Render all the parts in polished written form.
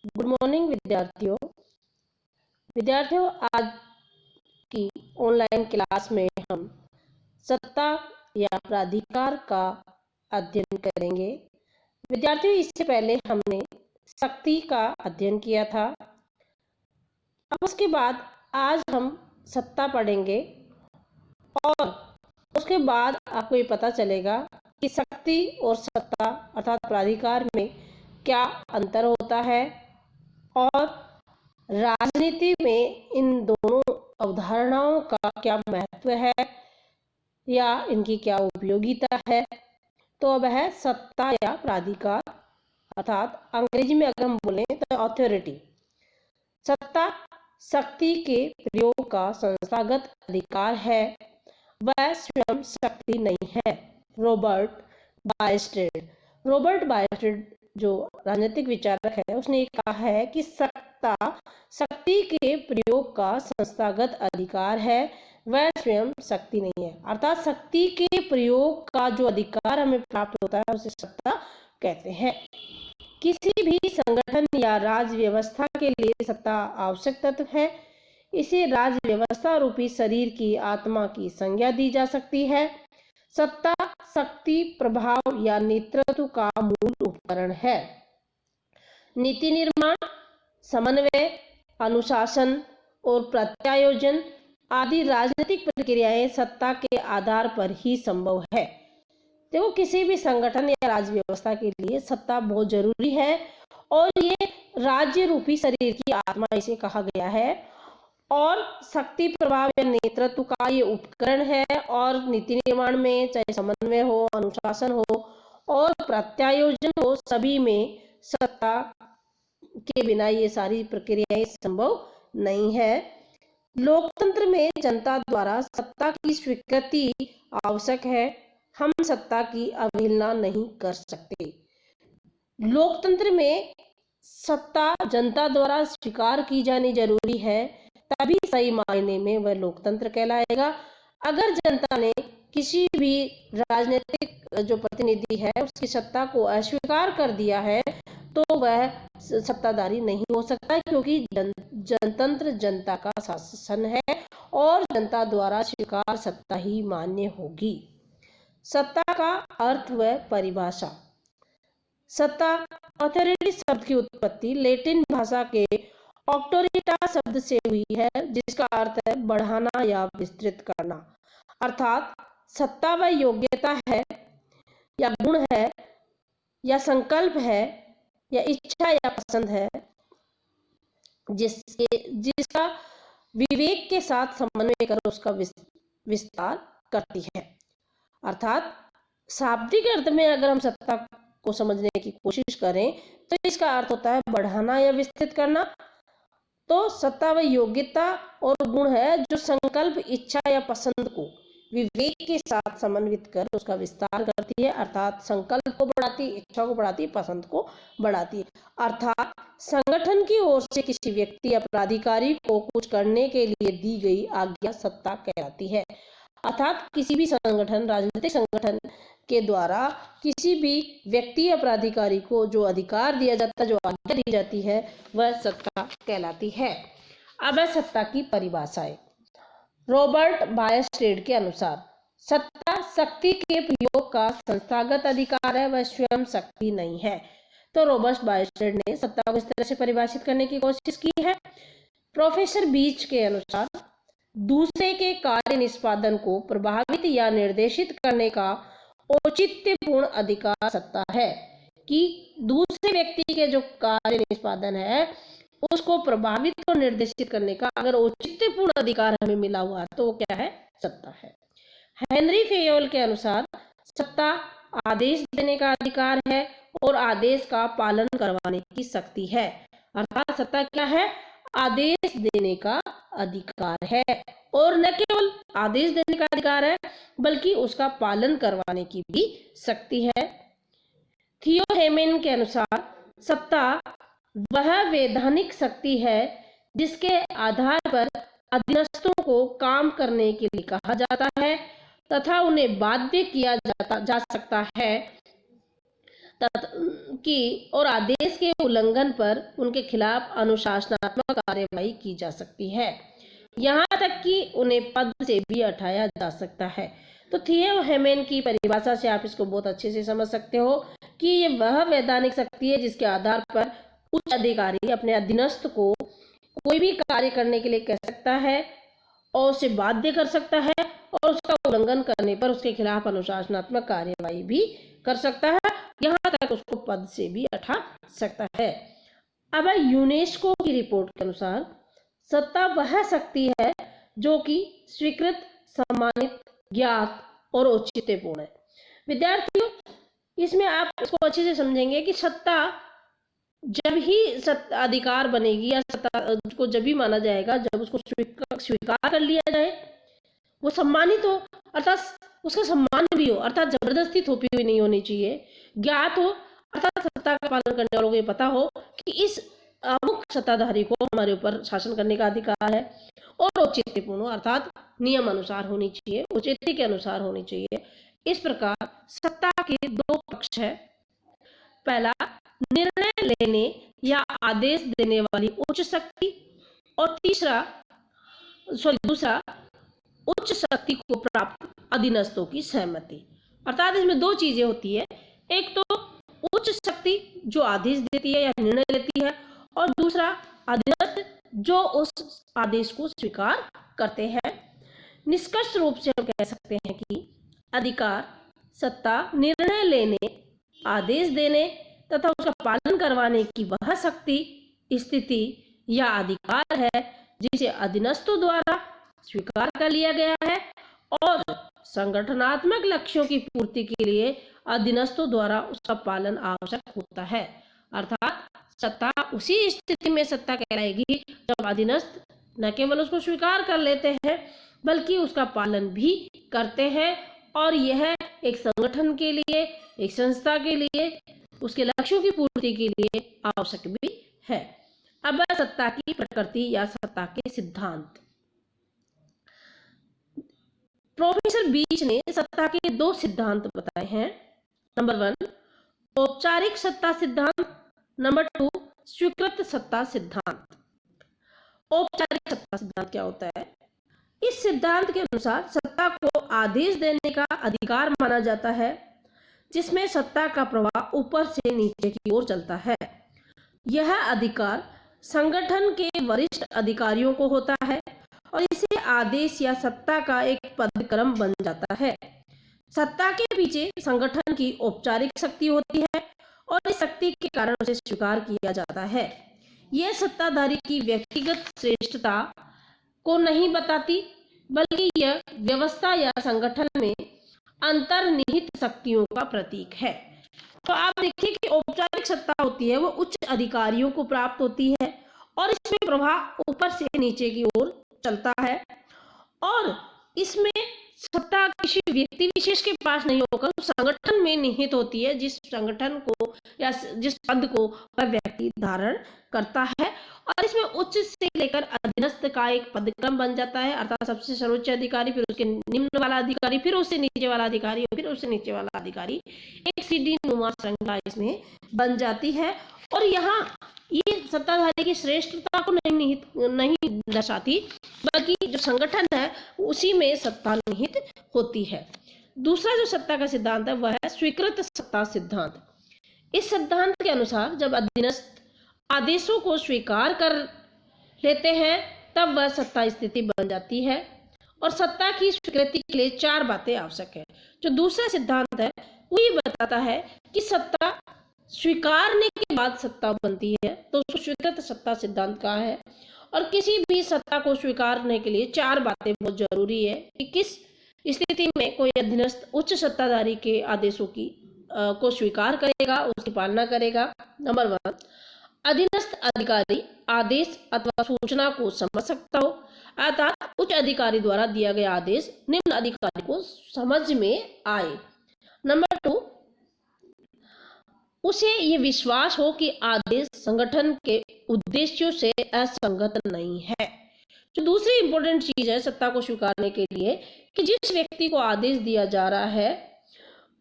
Good morning विद्यार्थियों, आज की ऑनलाइन क्लास में हम सत्ता या प्राधिकार का अध्ययन करेंगे। विद्यार्थियों, इससे पहले हमने शक्ति का अध्ययन किया था। अब उसके बाद आज हम सत्ता पढ़ेंगे और उसके बाद आपको ये पता चलेगा कि शक्ति और सत्ता अर्थात प्राधिकार में क्या अंतर होता है और राजनीति में इन दोनों अवधारणाओं का क्या महत्व है या इनकी क्या उपयोगिता है। तो अब है सत्ता या प्राधिकार, अर्थात अंग्रेजी में अगर हम बोलें तो अथॉरिटी। सत्ता शक्ति के प्रयोग का संस्थागत अधिकार है, वह स्वयं शक्ति नहीं है। रॉबर्ट बायस्टेड जो राजनीतिक विचारक है, उसने कहा है कि सत्ता शक्ति के प्रयोग का संस्थागत अधिकार है, वह स्वयं शक्ति नहीं है। अर्थात शक्ति के प्रयोग का जो अधिकार हमें प्राप्त होता है उसे सत्ता कहते हैं। किसी भी संगठन या राज्य व्यवस्था के लिए सत्ता आवश्यक तत्व है। इसे राज्य व्यवस्था रूपी शरीर की आत्मा की संज्ञा दी जा सकती है। सत्ता शक्ति, प्रभाव या नेतृत्व का मूल उपकरण है। नीति निर्माण, समन्वय, अनुशासन और प्रत्यायोजन आदि राजनीतिक प्रक्रियाएं सत्ता के आधार पर ही संभव है। देखो, किसी भी संगठन या राज्य व्यवस्था के लिए सत्ता बहुत जरूरी है और ये राज्य रूपी शरीर की आत्मा इसे कहा गया है। और शक्ति, प्रभाव या नेतृत्व का ये उपकरण है और नीति निर्माण में चाहे समन्वय हो, अनुशासन हो और प्रत्यायोजन हो, सभी में सत्ता के बिना ये सारी प्रक्रियाएं संभव नहीं है। लोकतंत्र में जनता द्वारा सत्ता की स्वीकृति आवश्यक है। हम सत्ता की अवहेलना नहीं कर सकते। लोकतंत्र में सत्ता जनता द्वारा स्वीकार की जानी जरूरी है, तभी सही मायने में वह लोकतंत्र कहलाएगा। अगर जनता ने किसी भी राजनीतिक जो प्रतिनिधि है उसकी सत्ता को अस्वीकार कर दिया है तो वह सत्ताधारी नहीं हो सकता, क्योंकि जनतंत्र जनता का शासन है और जनता द्वारा स्वीकार सत्ता ही मान्य होगी। सत्ता का अर्थ व परिभाषा। सत्ता अथॉरिटी शब्द की उत्पत्ति लैटिन भाषा के ऑक्टोरिटा शब्द से हुई है, जिसका अर्थ है बढ़ाना या विस्तृत करना। अर्थात सत्ता वह योग्यता है या गुण है या संकल्प है या इच्छा या पसंद है जिसका विवेक के साथ समन्वय कर उसका विस्तार करती है। अर्थात शाब्दिक अर्थ में अगर हम सत्ता को समझने की कोशिश करें तो इसका अर्थ होता है बढ़ाना या विस्तृत करना। तो सत्ता वह योग्यता और गुण है जो संकल्प, इच्छा या पसंद को विवेक के साथ समन्वित कर उसका विस्तार करती है। अर्थात संकल्प को बढ़ाती है, इच्छा को बढ़ाती है, पसंद को बढ़ाती है। अर्थात संगठन की ओर से किसी व्यक्ति या प्राधिकारी को कुछ करने के लिए दी गई आज्ञा सत्ता कहलाती है। अर्थात किसी भी संगठन, राजनीतिक संगठन के द्वारा किसी भी व्यक्ति या प्राधिकारी को जो अधिकार दिया जाता है, जो आज्ञा दी जाती है, वह सत्ता कहलाती है। अब है सत्ता की परिभाषाएं। रॉबर्ट बायस्टेड के अनुसार सत्ता शक्ति के प्रयोग का संस्थागत अधिकार है, वह स्वयं शक्ति नहीं है। तो रॉबर्ट बायस्टेड ने सत्ता को इस तरह से परिभाषित करने की कोशिश की है। प्रोफेसर बीच के अनुसार दूसरे के कार्य निष्पादन को प्रभावित या निर्देशित करने का औचित्यपूर्ण अधिकार सत्ता है, कि दूसरे व्यक्ति के जो कार्य निष्पादन है उसको प्रभावित और निर्देशित करने का अगर औचित्यपूर्ण अधिकार हमें मिला हुआ तो वो क्या है? सत्ता है। हेनरी फेयोल के अनुसार सत्ता आदेश देने का अधिकार है और आदेश का पालन करवाने की शक्ति है। अर्थात सत्ता क्या है? आदेश देने का अधिकार है और न केवल आदेश देने का अधिकार है बल्कि उसका पालन करवाने की भी शक्ति है। थियो हेमन के अनुसार सत्ता वह वैधानिक शक्ति है जिसके आधार पर अधीनस्थों को काम करने के लिए कहा जाता है तथा उन्हें बाध्य किया जा सकता है की और आदेश के उल्लंघन पर उनके खिलाफ अनुशासनात्मक कार्यवाही की जा सकती है, यहाँ तक कि उन्हें पद से भी हटाया जा सकता है। तो थियो हेमन की परिभाषा से आप इसको बहुत अच्छे से समझ सकते हो कि ये वह वैधानिक शक्ति है जिसके आधार पर उच्च अधिकारी अपने अधीनस्थ को कोई भी कार्य करने के लिए कह सकता है और उसे बाध्य कर सकता है और उसका उल्लंघन करने पर उसके खिलाफ अनुशासनात्मक कार्यवाही भी कर सकता है, यहाँ तक उसको पद से भी हटा सकता है। अब यूनेस्को की रिपोर्ट के अनुसार सत्ता वह शक्ति है जो कि स्वीकृत, सम्मानित, ज्ञात और औचित्यपूर्ण है। विद्यार्थियों, इसमें आप इसको अच्छे से समझेंगे कि सत्ता जब ही अधिकार बनेगी या सत्ता को जब भी माना जाएगा जब उसको स्वीकार कर लिया जाए, वो सम्मानित हो अर्थात उसका सम्मान भी हो, अर्थात जबरदस्ती थोपी हुई नहीं होनी चाहिए, ज्ञात हो अर्थात सत्ता का पालन करने वालों को ये पता हो कि इस मुख्य सत्ताधारी को हमारे ऊपर शासन करने का अधिकार है, और औचित्यपूर्ण हो अर्थात नियम अनुसार होनी चाहिए, औचित्य के अनुसार होनी चाहिए। इस प्रकार सत्ता के दो पक्ष है, पहला निर्णय लेने या आदेश देने वाली उच्च शक्ति और दूसरा उच्च शक्ति को प्राप्त अधीनस्थों की सहमति। अर्थात इसमें दो चीजें होती है, एक तो उच्च शक्ति जो आदेश देती है या निर्णय लेती है, और दूसरा अधीनस्थ जो उस आदेश को स्वीकार करते हैं। निष्कर्ष रूप से हम कह सकते हैं कि अधिकार, सत्ता निर्णय लेने, आदेश देने तथा उसका पालन करवाने की वह शक्ति, स्थिति या अधिकार है जिसे अधीनस्थों द्वारा स्वीकार कर लिया गया है और संगठनात्मक लक्ष्यों की पूर्ति के लिए अधीनस्थों द्वारा उसका पालन आवश्यक होता है। अर्थात सत्ता उसी स्थिति में सत्ता कहलाएगी जब अधीनस्थ न केवल उसको स्वीकार कर लेते हैं बल्कि उसका पालन भी करते हैं, और यह एक संगठन के लिए, एक संस्था के लिए, उसके लक्ष्यों की पूर्ति के लिए आवश्यक भी है। अब सत्ता की प्रकृति या सत्ता के सिद्धांत। प्रोफेसर बीच ने सत्ता के दो सिद्धांत बताए हैं। नंबर 1 औपचारिक सत्ता सिद्धांत, नंबर 2 स्वीकृत सत्ता सिद्धांत। औपचारिक सत्ता सिद्धांत क्या होता है? इस सिद्धांत के अनुसार सत्ता को आदेश देने का अधिकार माना जाता है जिसमें सत्ता का प्रवाह ऊपर से नीचे की ओर चलता है। यह अधिकार संगठन के वरिष्ठ अधिकारियों को होता है और इसे आदेश या सत्ता का एक पदक्रम बन जाता है। सत्ता के पीछे संगठन की औपचारिक शक्ति होती है और इस शक्ति के कारण उसे स्वीकार किया जाता है। यह सत्ताधारी की व्यक्तिगत श्रेष्ठता को नहीं बताती बल्कि यह व्यवस्था या संगठन में अंतर्निहित शक्तियों का प्रतीक है। तो आप देखिए कि औपचारिक सत्ता होती है वो उच्च अधिकारियों को प्राप्त होती है और इसमें प्रवाह ऊपर से नीचे की ओर चलता है, और इसमें सत्ता किसी व्यक्ति विशेष के पास नहीं होकर संगठन में निहित होती है, जिस संगठन को या जिस पद को वह व्यक्ति धारण करता है, और इसमें उच्च से लेकर अधीनस्थ का एक पदक्रम बन जाता है, अर्थात सबसे सर्वोच्च अधिकारी, फिर उसके निम्न वाला अधिकारी, फिर उससे नीचे वाला अधिकारी, फिर उससे नीचे वाला अधिकारी, एक सीढ़ी नुमा श्रृंखला इसमें बन जाती है। और यहाँ ये सत्ताधारी की श्रेष्ठता को नहीं दर्शाती बल्कि जो संगठन है उसी में सत्ता निहित होती है। दूसरा जो सत्ता का सिद्धांत है वह है स्वीकृत सत्ता सिद्धांत। इस सिद्धांत के अनुसार जब अधीनस्थ आदेशों को स्वीकार कर लेते हैं तब वह सत्ता स्थिति बन जाती है, और सत्ता की स्वीकृति के लिए 4 बातें आवश्यक है। जो दूसरा सिद्धांत है वो ये बताता है कि सत्ता स्वीकारने के बाद सत्ता बनती है, तो स्वीकृत सत्ता सिद्धांत कहा है। और किसी भी सत्ता को स्वीकारने के लिए 4 बातें बहुत जरूरी है कि किस स्थिति में कोई अधीनस्थ उच्च सत्ताधारी के आदेशों की को स्वीकार करेगा, उसकी पालना करेगा। नंबर 1 अधीनस्थ अधिकारी आदेश अथवा सूचना को समझ सकता हो, अर्थात उच्च अधिकारी द्वारा दिया गया आदेश निम्न अधिकारी को समझ में आए। नंबर 2 उसे ये विश्वास हो कि आदेश संगठन के उद्देश्यों से असंगत नहीं है। जो दूसरी इंपॉर्टेंट चीज है सत्ता को स्वीकारने के लिए कि जिस व्यक्ति को आदेश दिया जा रहा है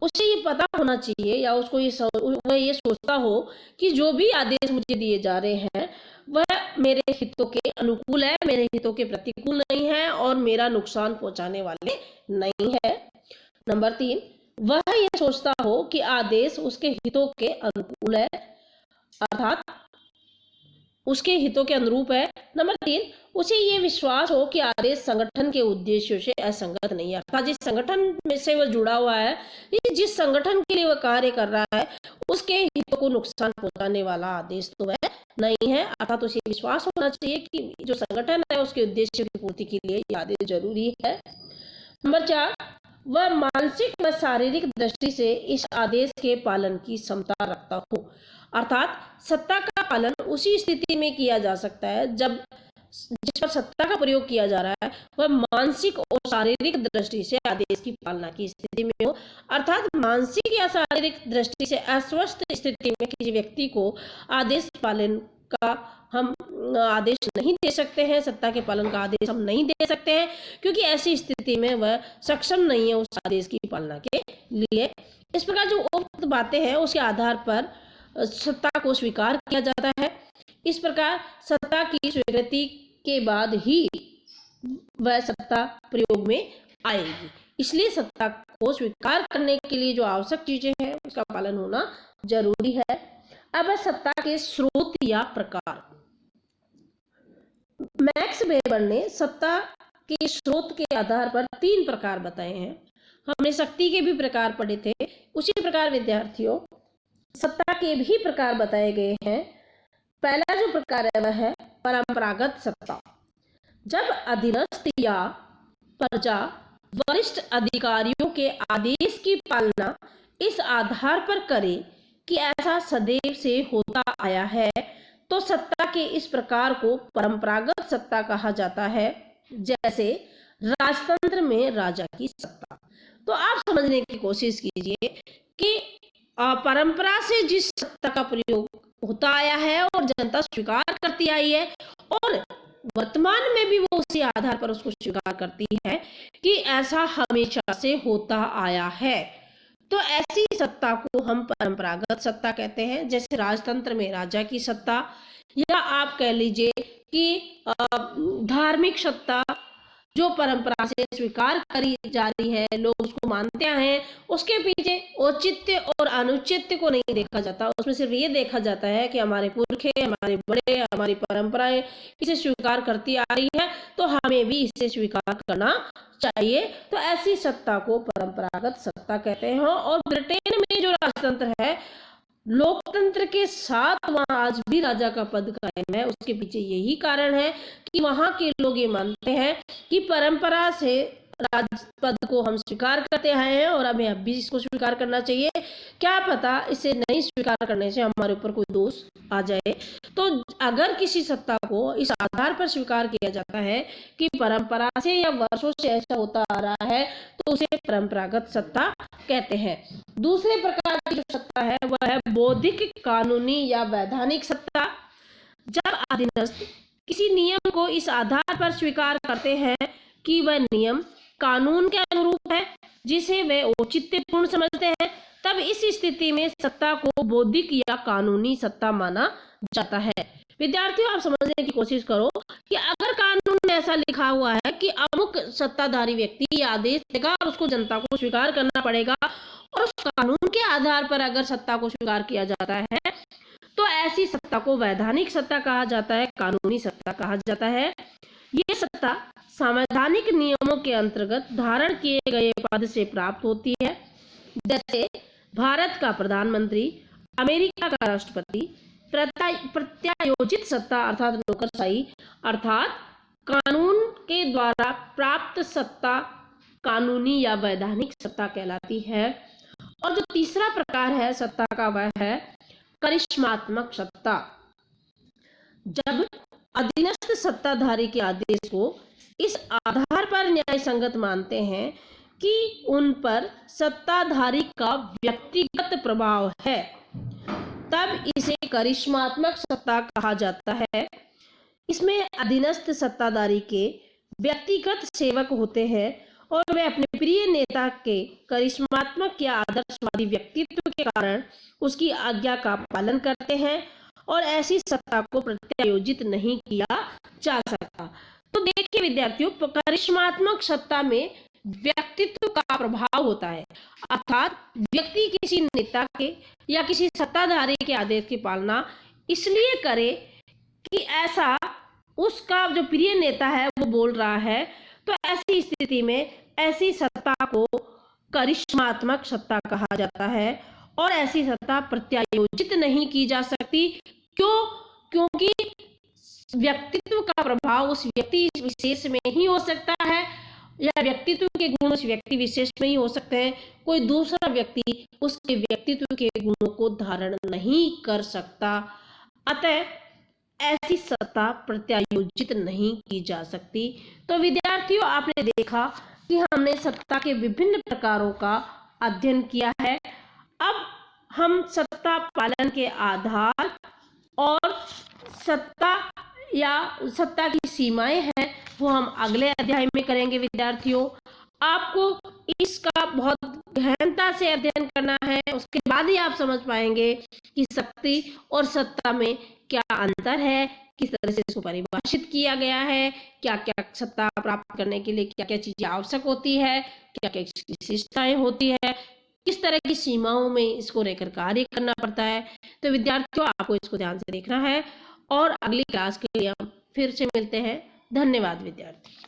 उसे ये पता होना चाहिए या उसको वह ये सोचता हो कि जो भी आदेश मुझे दिए जा रहे हैं वह मेरे हितों के अनुकूल है, मेरे हितों के प्रतिकूल नहीं है और मेरा नुकसान पहुंचाने वाले नहीं है। नंबर 3, वह ये सोचता हो कि आदेश उसके हितों के अनुकूल है, अर्थात उसके हितों के अनुरूप है। नंबर 3, उसे ये विश्वास हो कि आदेश संगठन के उद्देश्यों से असंगत नहीं है, अर्थात जिस संगठन में से वह जुड़ा हुआ है, जिस संगठन के लिए वह कार्य कर रहा है, उसके हितों को नुकसान पहुंचाने वाला आदेश तो वह नहीं है, अर्थात उसे विश्वास होना चाहिए कि जो संगठन है उसके उद्देश्य की पूर्ति के लिए यह आदेश जरूरी है। नंबर 4, वह मानसिक व शारीरिक दृष्टि से इस आदेश के पालन की क्षमता रखता हो, अर्थात सत्ता का पालन उसी स्थिति में किया जा सकता है जब जिस पर सत्ता का प्रयोग किया जा रहा है वह मानसिक और शारीरिक दृष्टि से आदेश की पालना की स्थिति में हो, अर्थात मानसिक या शारीरिक दृष्टि से अस्वस्थ स्थिति में किसी व्यक्ति को आदेश पालन का हम आदेश नहीं दे सकते हैं, सत्ता के पालन का आदेश हम नहीं दे सकते हैं, क्योंकि ऐसी स्थिति में वह सक्षम नहीं है उस आदेश की पालना के लिए। इस प्रकार जो उक्त बातें हैं उसके आधार पर सत्ता को स्वीकार किया जाता है। इस प्रकार सत्ता की स्वीकृति के बाद ही वह सत्ता प्रयोग में आएगी, इसलिए सत्ता को स्वीकार करने के लिए जो आवश्यक चीजें हैं उसका पालन होना जरूरी है। अब सत्ता के स्रोत या प्रकार। मैक्स वेबर ने सत्ता के स्रोत के आधार पर 3 प्रकार बताए हैं। हमने शक्ति के भी प्रकार पढ़े थे, उसी प्रकार विद्यार्थियों सत्ता के भी प्रकार बताए गए हैं। पहला जो प्रकार है वह है परंपरागत सत्ता। जब अधीनस्थ या प्रजा वरिष्ठ अधिकारियों के आदेश की पालना इस आधार पर करे कि ऐसा सदैव से होता आया है तो सत्ता के इस प्रकार को परंपरागत सत्ता कहा जाता है। जैसे राजतंत्र में राजा की सत्ता। तो आप समझने की कोशिश कीजिए कि परंपरा से जिस सत्ता का प्रयोग होता आया है और जनता स्वीकार करती आई है और वर्तमान में भी वो उसी आधार पर उसको स्वीकार करती है कि ऐसा हमेशा से होता आया है, तो ऐसी सत्ता को हम परंपरागत सत्ता कहते हैं। जैसे राजतंत्र में राजा की सत्ता, या आप कह लीजिए कि धार्मिक सत्ता जो परंपरा से स्वीकार करी जा रही है, लोग उसको मानते हैं, उसके पीछे औचित्य और अनुचित्य को नहीं देखा जाता, उसमें सिर्फ ये देखा जाता है कि हमारे पुरखे, हमारे बड़े, हमारी परंपराएं इसे स्वीकार करती आ रही है तो हमें भी इसे स्वीकार करना चाहिए। तो ऐसी सत्ता को परंपरागत सत्ता कहते हैं। और ब्रिटेन में जो राजतंत्र है, लोकतंत्र के साथ वहां आज भी राजा का पद कायम है। उसके पीछे यही कारण है कि वहां के लोग ये मानते हैं कि परंपरा से राजपद को हम स्वीकार करते आए हैं और हमें अब भी इसको स्वीकार करना चाहिए। क्या पता इसे नहीं स्वीकार करने से हमारे ऊपर कोई दोष आ जाए। तो अगर किसी सत्ता को इस आधार पर स्वीकार किया जाता है कि परंपरा से या वर्षों से ऐसा होता आ रहा है तो उसे परंपरागत सत्ता कहते हैं। दूसरे प्रकार की जो सत्ता है वह है बौद्धिक, कानूनी या वैधानिक सत्ता। जब अधीनस्थ किसी नियम को इस आधार पर स्वीकार करते हैं कि वह नियम कानून के अनुरूप है जिसे वे औचित्यपूर्ण समझते हैं, तब इस स्थिति में सत्ता को बौद्धिक या कानूनी सत्ता माना जाता है। विद्यार्थियों, आप समझने की कोशिश करो कि अगर कानून में ऐसा लिखा हुआ है कि अमुक सत्ताधारी व्यक्ति आदेश देगा और उसको जनता को स्वीकार करना पड़ेगा, और उस कानून के आधार पर अगर सत्ता को स्वीकार किया जाता है तो ऐसी सत्ता को वैधानिक सत्ता कहा जाता है, कानूनी सत्ता कहा जाता है। ये सत्ता संवैधानिक नियमों के अंतर्गत धारण किए गए पद से प्राप्त होती है। जैसे भारत का प्रधानमंत्री, अमेरिका का राष्ट्रपति। प्रत्यायोजित सत्ता अर्थात नौकरशाही, अर्थात कानून के द्वारा प्राप्त सत्ता कानूनी या वैधानिक सत्ता कहलाती है। और जो तीसरा प्रकार है सत्ता का वह है करिश्मात्मक सत्ता। जब अधीनस्थ सत्ताधारी के आदेश को इस आधार पर न्याय संगत मानते हैं कि उन पर सत्ताधारी का व्यक्तिगत प्रभाव है, तब इसे करिश्मात्मक सत्ता कहा जाता है। इसमें अधीनस्थ सत्ताधारी के व्यक्तिगत सेवक होते हैं और वे अपने प्रिय नेता के करिश्मात्मक या आदर्शवादी व्यक्तित्व के कारण उसकी आज्ञा का पालन करते हैं और ऐसी सत्ता को प्रत्यायोजित नहीं किया जा सकता। तो देखिए विद्यार्थियों, करिश्मात्मक सत्ता में व्यक्तित्व का प्रभाव होता है, अर्थात व्यक्ति किसी नेता के या किसी सत्ताधारी के आदेश की पालना इसलिए करे कि ऐसा उसका जो प्रिय नेता है वो बोल रहा है। तो ऐसी स्थिति में ऐसी सत्ता को करिश्मात्मक सत्ता कहा जाता है और ऐसी सत्ता प्रत्यायोजित नहीं की जा सकती। क्यों? क्योंकि व्यक्तित्व का प्रभाव उस व्यक्ति विशेष में ही हो सकता है या व्यक्तित्व के गुण उस व्यक्ति विशेष में ही हो सकते हैं। कोई दूसरा व्यक्ति उसके व्यक्तित्व के गुणों को धारण नहीं कर सकता। अतः ऐसी सत्ता प्रत्यायोजित नहीं की जा सकती। तो विद्यार्थियों, आपने देखा कि हमने सत्ता के विभिन्न प्रकारों का अध्ययन किया है। अब हम सत्ता पालन के आधार और सत्ता या सत्ता की सीमाएं हैं वो हम अगले अध्याय में करेंगे। विद्यार्थियों, आपको इसका बहुत गहनता से अध्ययन करना है, उसके बाद ही आप समझ पाएंगे कि शक्ति और सत्ता में क्या अंतर है, किस तरह से इसको परिभाषित किया गया है, क्या क्या सत्ता प्राप्त करने के लिए क्या क्या चीजें आवश्यक होती है, क्या क्या विशेषताएं होती है, किस तरह की सीमाओं में इसको लेकर कार्य करना पड़ता है। तो विद्यार्थियों, आपको इसको ध्यान से देखना है और अगली क्लास के लिए हम फिर से मिलते हैं। धन्यवाद विद्यार्थी।